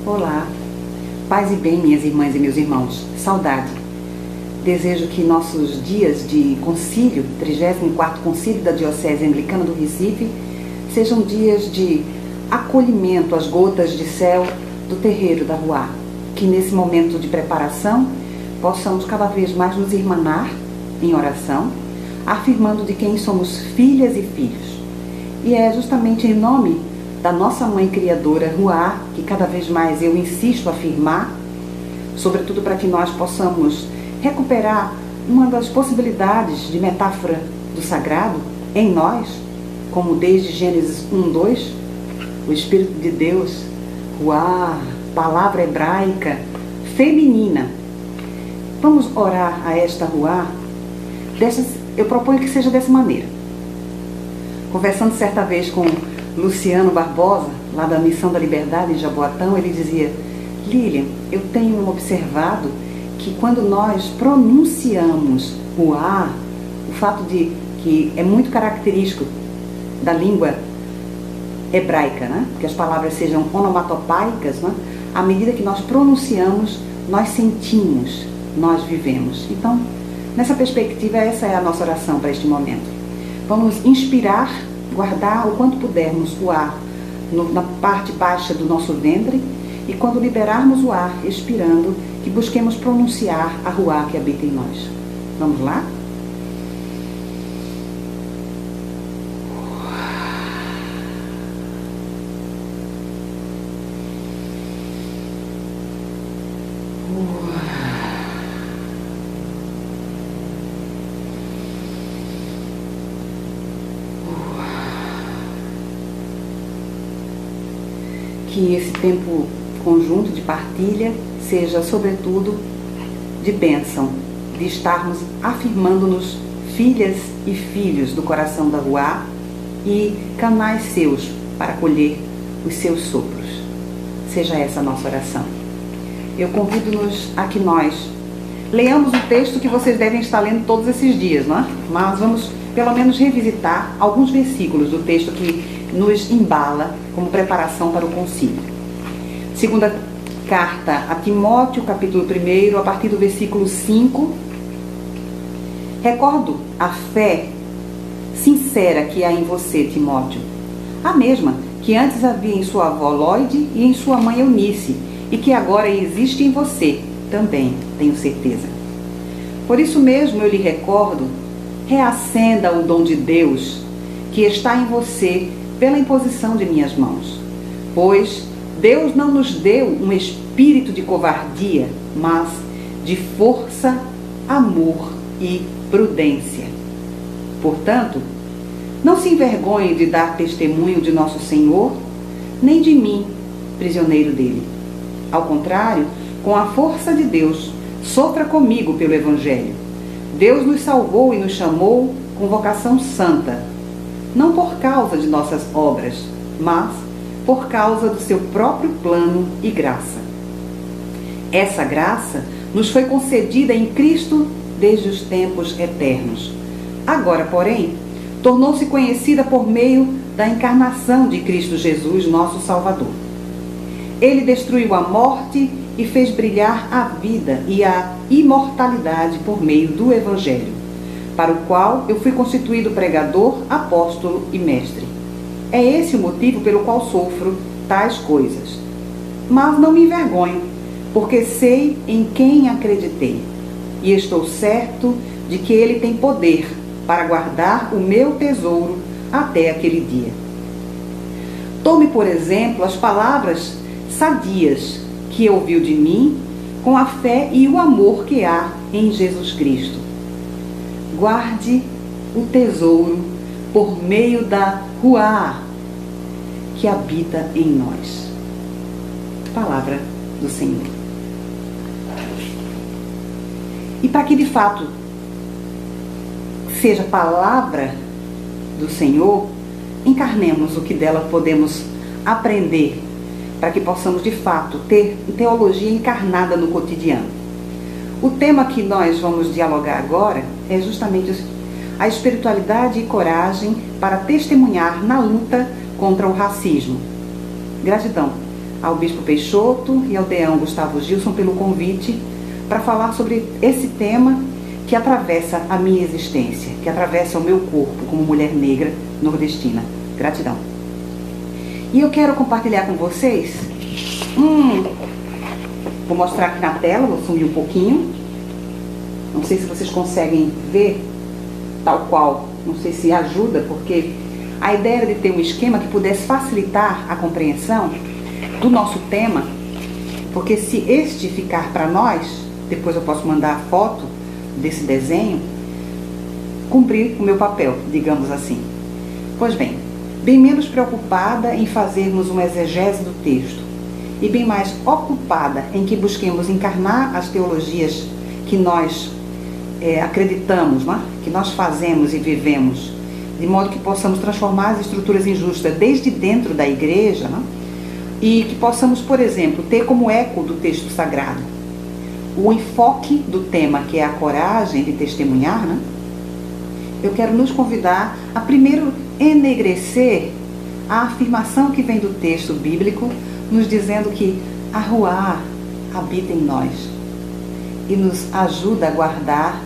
Olá, paz e bem, minhas irmãs e meus irmãos, saudade. Desejo que nossos dias de concílio, 34º Concílio da Diocese Anglicana do Recife, sejam dias de acolhimento às gotas de céu do terreiro da Ruá. Que nesse momento de preparação possamos cada vez mais nos irmanar em oração, afirmando de quem somos filhas e filhos. E é justamente em nome da nossa Mãe Criadora, Ruá, que cada vez mais eu insisto a afirmar, sobretudo para que nós possamos recuperar uma das possibilidades de metáfora do sagrado em nós, como desde Gênesis 1:2, o Espírito de Deus, Ruá, palavra hebraica, feminina. Vamos orar a esta Ruá. Eu proponho que seja dessa maneira. Conversando certa vez com Luciano Barbosa, lá da Missão da Liberdade em Jaboatão, ele dizia: Lilian, eu tenho observado que quando nós pronunciamos o A, o fato de que é muito característico da língua hebraica, né? Que as palavras sejam onomatopaicas, né? À medida que nós pronunciamos, nós sentimos, nós vivemos. Então, nessa perspectiva, essa é a nossa oração para este momento. Vamos inspirar, guardar o quanto pudermos o ar na parte baixa do nosso ventre, e quando liberarmos o ar, expirando, que busquemos pronunciar a Ruá que habita em nós. Vamos lá? Que esse tempo conjunto de partilha seja, sobretudo, de bênção, de estarmos afirmando-nos filhas e filhos do coração da Ruá e canais seus para colher os seus sopros. Seja essa a nossa oração. Eu convido-nos a que nós leamos o texto que vocês devem estar lendo todos esses dias, não é? Mas vamos pelo menos revisitar alguns versículos do texto que nos embala como preparação para o concílio. Segunda carta a Timóteo, capítulo 1, a partir do versículo 5. Recordo a fé sincera que há em você, Timóteo, a mesma que antes havia em sua avó Lóide e em sua mãe Eunice, e que agora existe em você também, tenho certeza. Por isso mesmo eu lhe recordo: reacenda o dom de Deus que está em você pela imposição de minhas mãos. Pois Deus não nos deu um espírito de covardia, mas de força, amor e prudência. Portanto, não se envergonhe de dar testemunho de nosso Senhor, nem de mim, prisioneiro dele. Ao contrário, com a força de Deus, sofra comigo pelo Evangelho. Deus nos salvou e nos chamou com vocação santa, não por causa de nossas obras, mas por causa do seu próprio plano e graça. Essa graça nos foi concedida em Cristo desde os tempos eternos. Agora, porém, tornou-se conhecida por meio da encarnação de Cristo Jesus, nosso Salvador. Ele destruiu a morte e fez brilhar a vida e a imortalidade por meio do Evangelho, para o qual eu fui constituído pregador, apóstolo e mestre. É esse o motivo pelo qual sofro tais coisas. Mas não me envergonho, porque sei em quem acreditei, e estou certo de que ele tem poder para guardar o meu tesouro até aquele dia. Tome, por exemplo, as palavras sadias que ouviu de mim, com a fé e o amor que há em Jesus Cristo. Guarde o tesouro por meio da Ruá que habita em nós. Palavra do Senhor. E para que de fato seja palavra do Senhor, encarnemos o que dela podemos aprender, para que possamos de fato ter teologia encarnada no cotidiano. O tema que nós vamos dialogar agora é justamente a espiritualidade e coragem para testemunhar na luta contra o racismo. Gratidão ao Bispo Peixoto e ao Deão Gustavo Gilson pelo convite para falar sobre esse tema que atravessa a minha existência, que atravessa o meu corpo como mulher negra nordestina. Gratidão. E eu quero compartilhar com vocês, vou mostrar aqui na tela, vou sumir um pouquinho, não sei se vocês conseguem ver tal qual, não sei se ajuda, porque a ideia era de ter um esquema que pudesse facilitar a compreensão do nosso tema, porque se este ficar para nós, depois eu posso mandar a foto desse desenho, cumprir o meu papel, digamos assim. Pois bem, bem menos preocupada em fazermos uma exegese do texto e bem mais ocupada em que busquemos encarnar as teologias que nós acreditamos, não é? Que nós fazemos e vivemos, de modo que possamos transformar as estruturas injustas desde dentro da igreja, não é? E que possamos, por exemplo, ter como eco do texto sagrado o enfoque do tema, que é a coragem de testemunhar, né? Eu quero nos convidar a primeiro enegrecer a afirmação que vem do texto bíblico, nos dizendo que a Ruá habita em nós e nos ajuda a guardar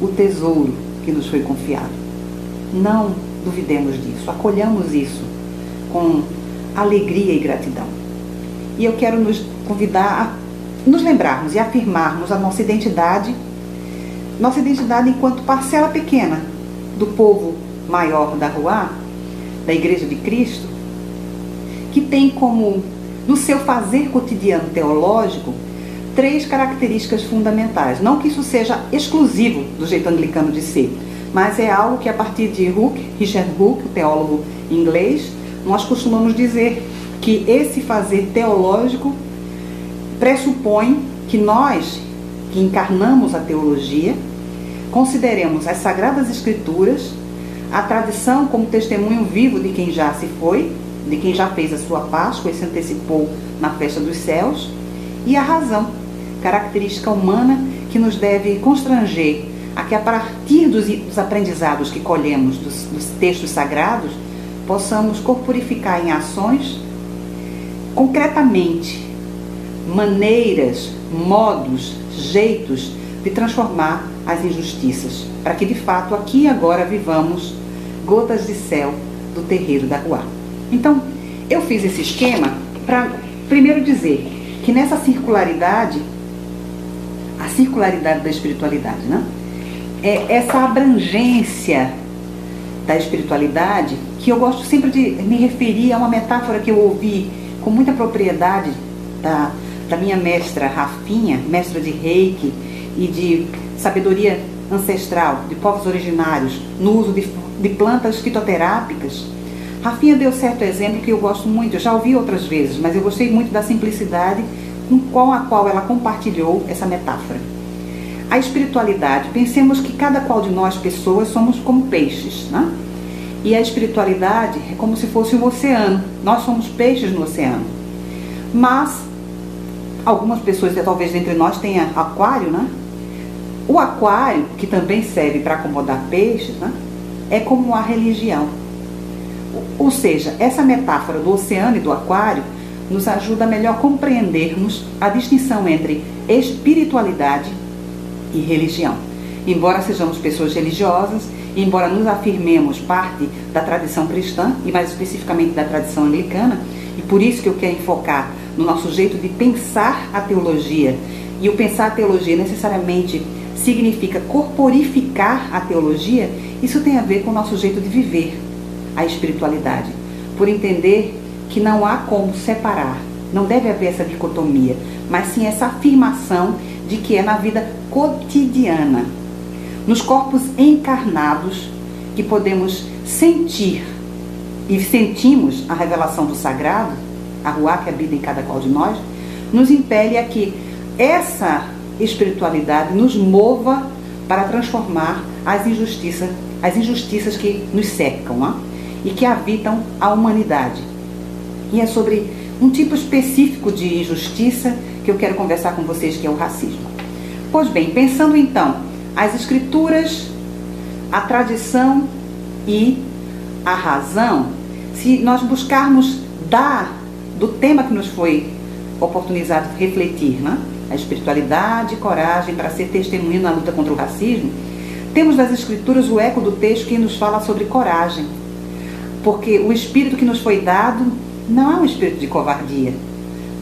o tesouro que nos foi confiado. Não duvidemos disso, acolhamos isso com alegria e gratidão. E eu quero nos convidar a nos lembrarmos e afirmarmos a nossa identidade enquanto parcela pequena do povo maior da Ruá, da Igreja de Cristo, que tem como, no seu fazer cotidiano teológico, 3 características fundamentais. Não que isso seja exclusivo do jeito anglicano de ser, mas é algo que a partir de Richard Hooke, o teólogo inglês, nós costumamos dizer que esse fazer teológico pressupõe que nós, que encarnamos a teologia, consideremos as Sagradas Escrituras, a tradição como testemunho vivo de quem já se foi, de quem já fez a sua Páscoa e se antecipou na festa dos céus, e a razão, característica humana que nos deve constranger a que, a partir dos aprendizados que colhemos dos textos sagrados, possamos corporificar em ações, concretamente, maneiras, modos, jeitos de transformar as injustiças, para que de fato aqui e agora vivamos gotas de céu do terreiro da Ruá. Então, eu fiz esse esquema para primeiro dizer que nessa circularidade, a circularidade da espiritualidade, né? É essa abrangência da espiritualidade que eu gosto sempre de me referir a uma metáfora que eu ouvi com muita propriedade da minha mestra Rafinha, mestra de Reiki e de sabedoria ancestral, de povos originários, no uso de plantas fitoterápicas. Rafinha deu certo exemplo que eu gosto muito, eu já ouvi outras vezes, mas eu gostei muito da simplicidade com a qual ela compartilhou essa metáfora. A espiritualidade, pensemos que cada qual de nós, pessoas, somos como peixes, né? E a espiritualidade é como se fosse um oceano, nós somos peixes no oceano. Mas algumas pessoas, talvez entre nós, tenham aquário, né? O aquário, que também serve para acomodar peixes, né? É como a religião. Ou seja, essa metáfora do oceano e do aquário nos ajuda a melhor compreendermos a distinção entre espiritualidade e religião. Embora sejamos pessoas religiosas, embora nos afirmemos parte da tradição cristã, e mais especificamente da tradição anglicana, e por isso que eu quero enfocar no nosso jeito de pensar a teologia, e o pensar a teologia necessariamente significa corporificar a teologia, isso tem a ver com o nosso jeito de viver a espiritualidade, por entender que não há como separar, não deve haver essa dicotomia, mas sim essa afirmação de que é na vida cotidiana, nos corpos encarnados, que podemos sentir e sentimos a revelação do sagrado, a Ruá que habita em cada qual de nós, nos impele a que essa espiritualidade nos mova para transformar as injustiças que nos cercam, não é? E que habitam a humanidade. E é sobre um tipo específico de injustiça que eu quero conversar com vocês, que é o racismo. Pois bem, pensando então as escrituras a tradição e a razão, se nós buscarmos do tema que nos foi oportunizado refletir, né? A espiritualidade e coragem para ser testemunho na luta contra o racismo, temos nas Escrituras o eco do texto que nos fala sobre coragem, porque o espírito que nos foi dado não é um espírito de covardia,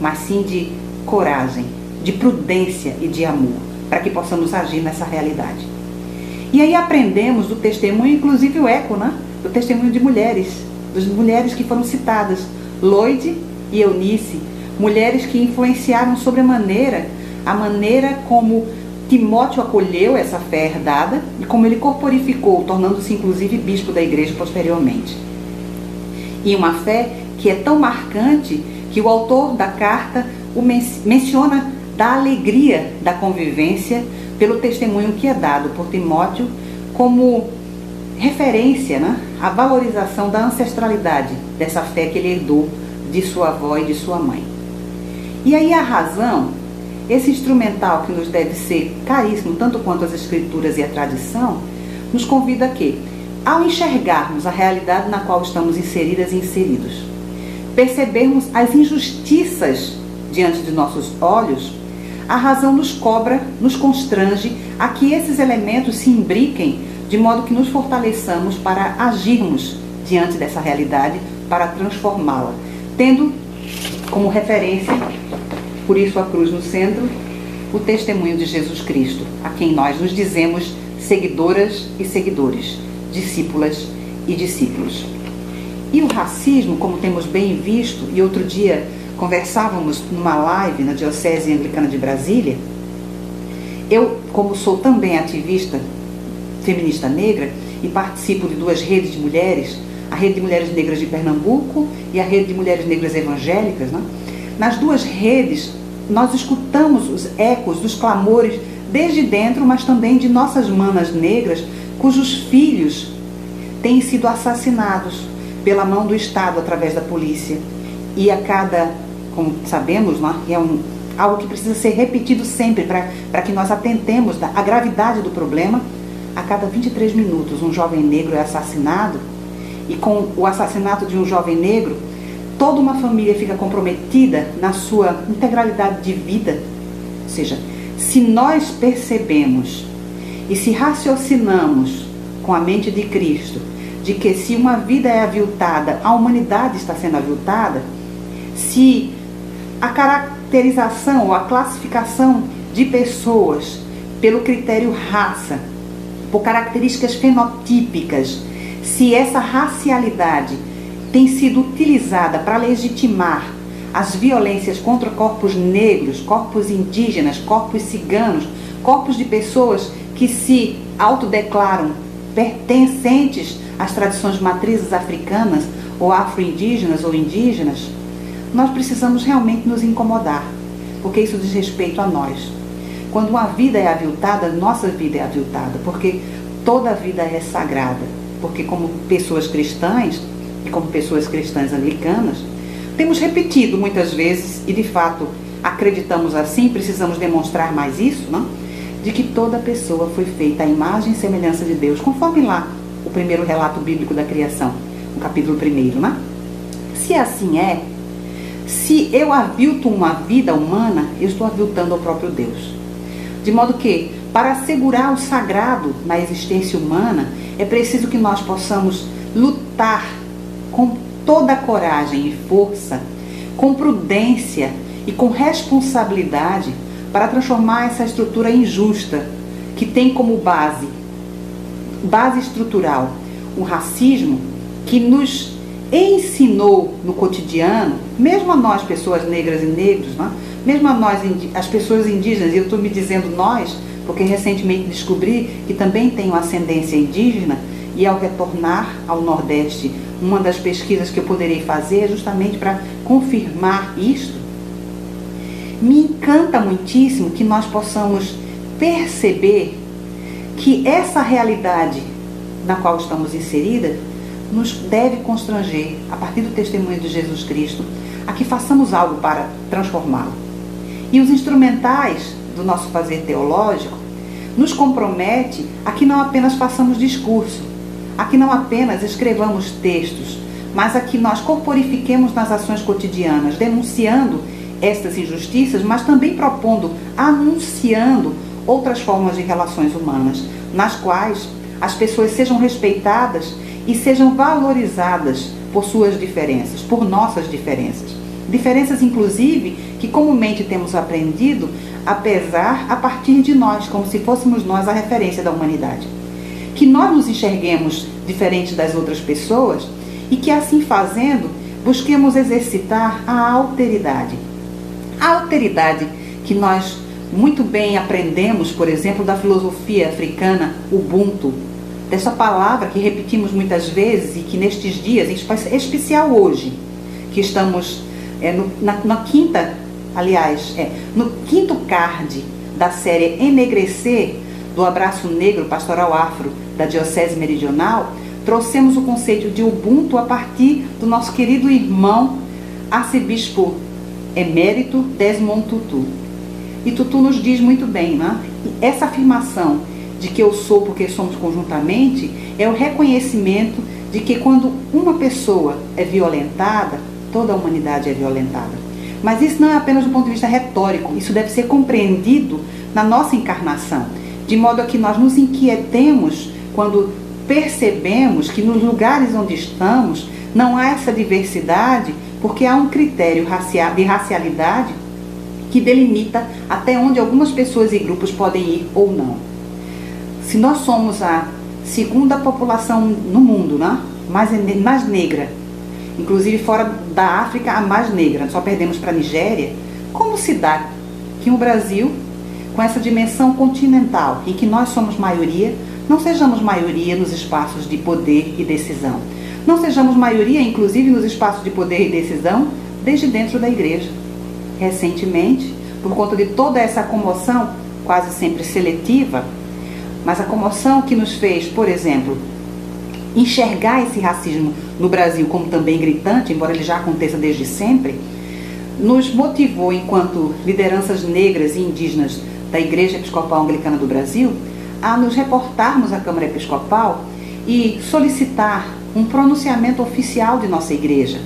mas sim de coragem, de prudência e de amor, para que possamos agir nessa realidade. E aí aprendemos do testemunho, inclusive o eco, né? Do testemunho de mulheres, das mulheres que foram citadas, Loide e Eunice, mulheres que influenciaram sobremaneira a maneira como Timóteo acolheu essa fé herdada e como ele corporificou, tornando-se inclusive bispo da igreja posteriormente. E uma fé que é tão marcante que o autor da carta o menciona da alegria da convivência pelo testemunho que é dado por Timóteo como referência, né, à valorização da ancestralidade dessa fé que ele herdou de sua avó e de sua mãe. E aí a razão, esse instrumental que nos deve ser caríssimo, tanto quanto as escrituras e a tradição, nos convida a quê? Ao enxergarmos a realidade na qual estamos inseridas e inseridos, percebermos as injustiças diante de nossos olhos, a razão nos cobra, nos constrange a que esses elementos se imbriquem de modo que nos fortaleçamos para agirmos diante dessa realidade, para transformá-la, tendo como referência, por isso a cruz no centro, o testemunho de Jesus Cristo, a quem nós nos dizemos seguidoras e seguidores, discípulas e discípulos. E o racismo, como temos bem visto, e outro dia conversávamos numa live na Diocese Anglicana de Brasília, eu, como sou também ativista feminista negra e participo de duas redes de mulheres, a Rede de Mulheres Negras de Pernambuco e a Rede de Mulheres Negras Evangélicas, né? Nas duas redes, nós escutamos os ecos dos clamores desde dentro, mas também de nossas manas negras, cujos filhos têm sido assassinados pela mão do Estado através da polícia. E a cada, como sabemos, né, é algo que precisa ser repetido sempre para que nós atentemos à gravidade do problema. A cada 23 minutos um jovem negro é assassinado, e com o assassinato de um jovem negro, toda uma família fica comprometida na sua integralidade de vida. Ou seja, se nós percebemos e se raciocinamos com a mente de Cristo, de que se uma vida é aviltada, a humanidade está sendo aviltada, se a caracterização ou a classificação de pessoas pelo critério raça, por características fenotípicas, se essa racialidade tem sido utilizada para legitimar as violências contra corpos negros, corpos indígenas, corpos ciganos, corpos de pessoas que se autodeclaram pertencentes às tradições matrizes africanas ou afro-indígenas ou indígenas, nós precisamos realmente nos incomodar, porque isso diz respeito a nós. Quando uma vida é aviltada, nossa vida é aviltada, porque toda vida é sagrada, porque como pessoas cristãs, e como pessoas cristãs anglicanas, temos repetido muitas vezes, e de fato acreditamos assim, precisamos demonstrar mais isso, não? De que toda pessoa foi feita à imagem e semelhança de Deus, conforme lá o primeiro relato bíblico da criação, no capítulo 1, né? Se assim é, se eu avilto uma vida humana, eu estou aviltando ao próprio Deus. De modo que, para assegurar o sagrado na existência humana, é preciso que nós possamos lutar com toda a coragem e força, com prudência e com responsabilidade para transformar essa estrutura injusta, que tem como base estrutural o racismo, que nos ensinou no cotidiano, mesmo a nós, pessoas negras e negros, né? Mesmo a nós, as pessoas indígenas, e eu estou me dizendo nós, porque recentemente descobri que também tenho ascendência indígena, e ao retornar ao Nordeste, uma das pesquisas que eu poderei fazer é justamente para confirmar isto. Me encanta muitíssimo que nós possamos perceber que essa realidade na qual estamos inseridas nos deve constranger, a partir do testemunho de Jesus Cristo, a que façamos algo para transformá-lo. E os instrumentais do nosso fazer teológico nos compromete a que não apenas façamos discurso, a que não apenas escrevamos textos, mas a que nós corporifiquemos nas ações cotidianas, denunciando estas injustiças, mas também propondo, anunciando outras formas de relações humanas, nas quais as pessoas sejam respeitadas e sejam valorizadas por suas diferenças, por nossas diferenças. Diferenças, inclusive, que comumente temos aprendido a pesar a partir de nós, como se fôssemos nós a referência da humanidade. Que nós nos enxerguemos diferente das outras pessoas e que, assim fazendo, busquemos exercitar a alteridade. A alteridade que nós muito bem aprendemos, por exemplo, da filosofia africana Ubuntu, dessa palavra que repetimos muitas vezes e que nestes dias, em especial hoje, que estamos no quinto card da série Enegrecer, do Abraço Negro Pastoral Afro da Diocese Meridional, trouxemos o conceito de Ubuntu a partir do nosso querido irmão arcebispo emérito Desmond Tutu. E Tutu nos diz muito bem, né? Essa afirmação de que eu sou porque somos conjuntamente é o reconhecimento de que quando uma pessoa é violentada, toda a humanidade é violentada. Mas isso não é apenas do ponto de vista retórico, isso deve ser compreendido na nossa encarnação, de modo a que nós nos inquietemos quando percebemos que nos lugares onde estamos não há essa diversidade, porque há um critério de racialidade que delimita até onde algumas pessoas e grupos podem ir ou não. Se nós somos a segunda população no mundo, né? mais negra, inclusive fora da África a mais negra, só perdemos para a Nigéria, como se dá que o Brasil, com essa dimensão continental, em que nós somos maioria, não sejamos maioria nos espaços de poder e decisão? Não sejamos maioria, inclusive, nos espaços de poder e decisão, desde dentro da igreja. Recentemente, por conta de toda essa comoção, quase sempre seletiva, mas a comoção que nos fez, por exemplo, enxergar esse racismo no Brasil como também gritante, embora ele já aconteça desde sempre, nos motivou, enquanto lideranças negras e indígenas da Igreja Episcopal Anglicana do Brasil, a nos reportarmos à Câmara Episcopal e solicitar um pronunciamento oficial de nossa igreja,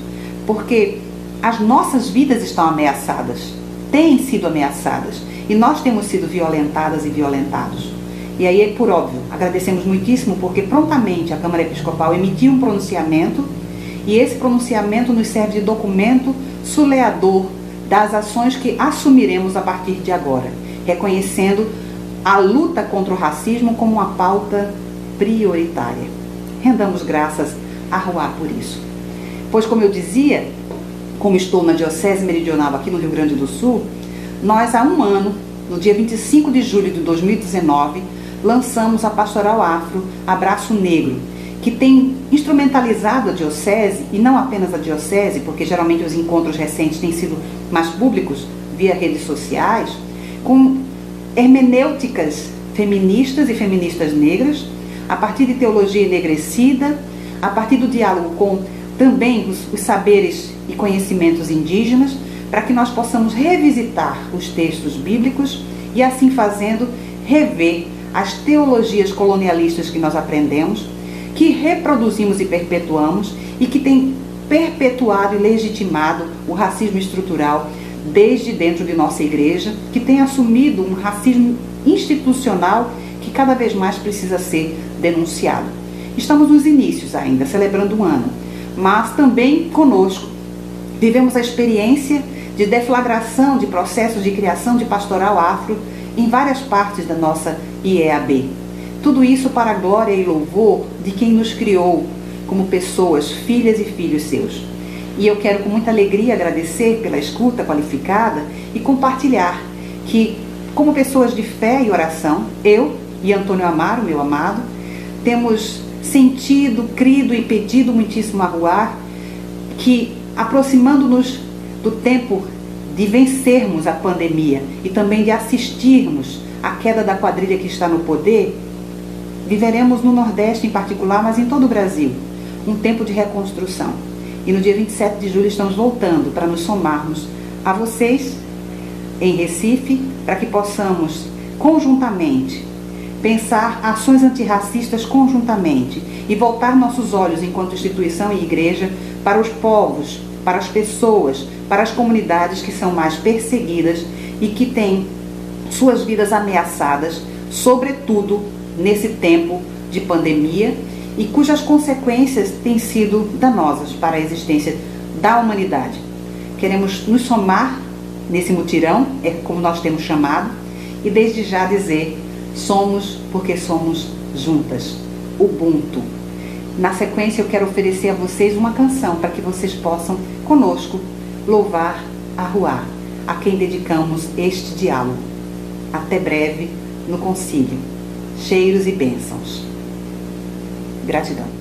porque as nossas vidas estão ameaçadas, têm sido ameaçadas, e nós temos sido violentadas e violentados. E aí, por óbvio, agradecemos muitíssimo porque prontamente a Câmara Episcopal emitiu um pronunciamento, e esse pronunciamento nos serve de documento suleador das ações que assumiremos a partir de agora, reconhecendo a luta contra o racismo como uma pauta prioritária. Rendamos graças a Ruá por isso. Pois, como eu dizia, como estou na Diocese Meridional aqui no Rio Grande do Sul, nós há um ano, no dia 25 de julho de 2019, lançamos a Pastoral Afro Abraço Negro, que tem instrumentalizado a Diocese, e não apenas a Diocese, porque geralmente os encontros recentes têm sido mais públicos, via redes sociais, com hermenêuticas feministas e feministas negras, a partir de teologia enegrecida, a partir do diálogo com também os saberes e conhecimentos indígenas, para que nós possamos revisitar os textos bíblicos e, assim fazendo, rever as teologias colonialistas que nós aprendemos, que reproduzimos e perpetuamos e que tem perpetuado e legitimado o racismo estrutural desde dentro de nossa igreja, que tem assumido um racismo institucional que cada vez mais precisa ser denunciado. Estamos nos inícios ainda, celebrando um ano, mas também conosco vivemos a experiência de deflagração de processos de criação de pastoral afro em várias partes da nossa IEAB. Tudo isso para a glória e louvor de quem nos criou como pessoas, filhas e filhos seus. E eu quero com muita alegria agradecer pela escuta qualificada e compartilhar que, como pessoas de fé e oração, eu e Antônio Amaro, meu amado, temos sentido, crido e pedido muitíssimo a Ruá que, aproximando-nos do tempo de vencermos a pandemia e também de assistirmos à queda da quadrilha que está no poder, viveremos no Nordeste em particular, mas em todo o Brasil, um tempo de reconstrução. E no dia 27 de julho estamos voltando para nos somarmos a vocês em Recife, para que possamos conjuntamente pensar ações antirracistas conjuntamente e voltar nossos olhos enquanto instituição e igreja para os povos, para as pessoas, para as comunidades que são mais perseguidas e que têm suas vidas ameaçadas, sobretudo nesse tempo de pandemia e cujas consequências têm sido danosas para a existência da humanidade. Queremos nos somar nesse mutirão, é como nós temos chamado, e desde já dizer: somos porque somos juntas. Ubuntu. Na sequência eu quero oferecer a vocês uma canção para que vocês possam conosco louvar Aruá, a quem dedicamos este diálogo. Até breve no concílio. Cheiros e bênçãos. Gratidão.